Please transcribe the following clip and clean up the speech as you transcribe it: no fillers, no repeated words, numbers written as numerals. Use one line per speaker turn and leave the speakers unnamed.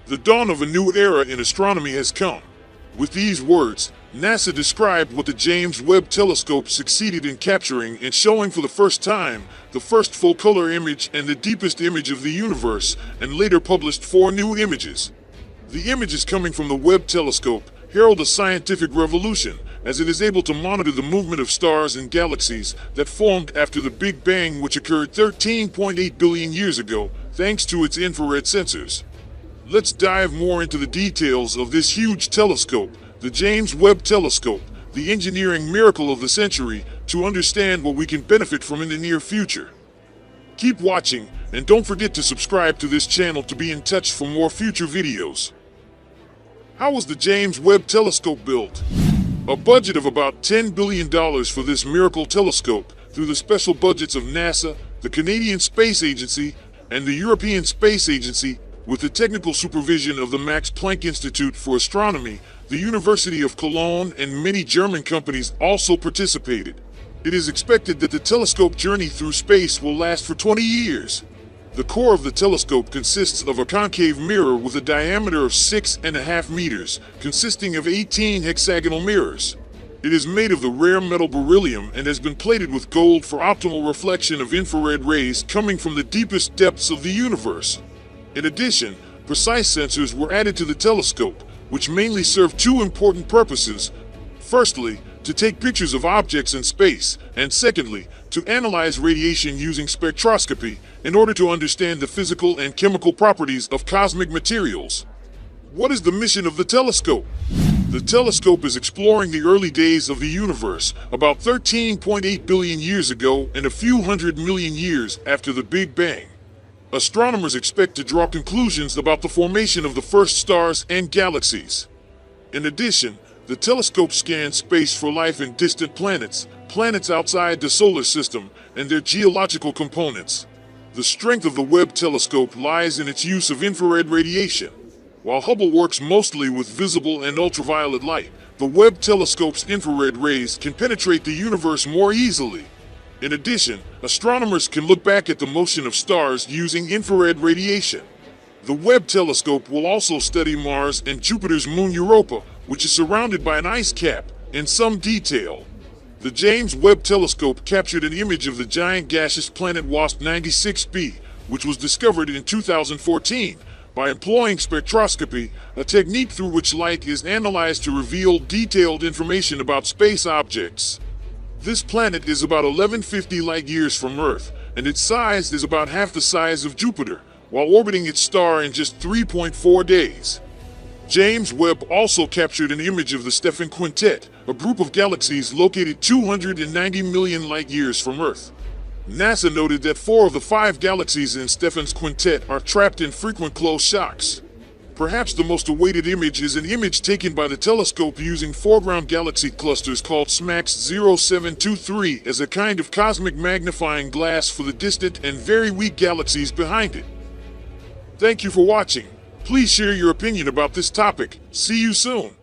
The dawn of a new era in astronomy has come. With these words, NASA described what the James Webb Telescope succeeded in capturing and showing for the first time, the first full-color image and the deepest image of the universe, and later published 4 new images. The images coming from the Webb Telescope herald a scientific revolution, as it is able to monitor the movement of stars and galaxies that formed after the Big Bang, which occurred 13.8 billion years ago, thanks to its infrared sensors. Let's dive more into the details of this huge telescope, the James Webb Telescope, the engineering miracle of the century, to understand what we can benefit from in the near future. Keep watching, and don't forget to subscribe to this channel to be in touch for more future videos. How was the James Webb Telescope built? A budget of about $10 billion for this miracle telescope, through the special budgets of NASA, the Canadian Space Agency, and the European Space Agency, with the technical supervision of the Max Planck Institute for Astronomy, the University of Cologne, and many German companies also participated. It is expected that the telescope journey through space will last for 20 years. The core of the telescope consists of a concave mirror with a diameter of 6.5 meters, consisting of 18 hexagonal mirrors. It is made of the rare metal beryllium and has been plated with gold for optimal reflection of infrared rays coming from the deepest depths of the universe. In addition, precise sensors were added to the telescope, which mainly serve 2 important purposes. Firstly, to take pictures of objects in space, and secondly, to analyze radiation using spectroscopy in order to understand the physical and chemical properties of cosmic materials. What is the mission of the telescope? The telescope is exploring the early days of the universe, about 13.8 billion years ago and a few hundred million years after the Big Bang. Astronomers expect to draw conclusions about the formation of the first stars and galaxies. In addition, the telescope scans space for life in distant planets, planets outside the solar system, and their geological components. The strength of the Webb telescope lies in its use of infrared radiation. While Hubble works mostly with visible and ultraviolet light, the Webb telescope's infrared rays can penetrate the universe more easily. In addition, astronomers can look back at the motion of stars using infrared radiation. The Webb telescope will also study Mars and Jupiter's moon Europa, which is surrounded by an ice cap, in some detail. The James Webb Telescope captured an image of the giant gaseous planet WASP 96b, which was discovered in 2014, by employing spectroscopy, a technique through which light is analyzed to reveal detailed information about space objects. This planet is about 1150 light-years from Earth, and its size is about half the size of Jupiter, while orbiting its star in just 3.4 days. James Webb also captured an image of the Stephan Quintet, a group of galaxies located 290 million light-years from Earth. NASA noted that 4 of the 5 galaxies in Stephan's quintet are trapped in frequent close shocks. Perhaps the most awaited image is an image taken by the telescope using foreground galaxy clusters called SMACS 0723 as a kind of cosmic magnifying glass for the distant and very weak galaxies behind it. Thank you for watching. Please share your opinion about this topic. See you soon.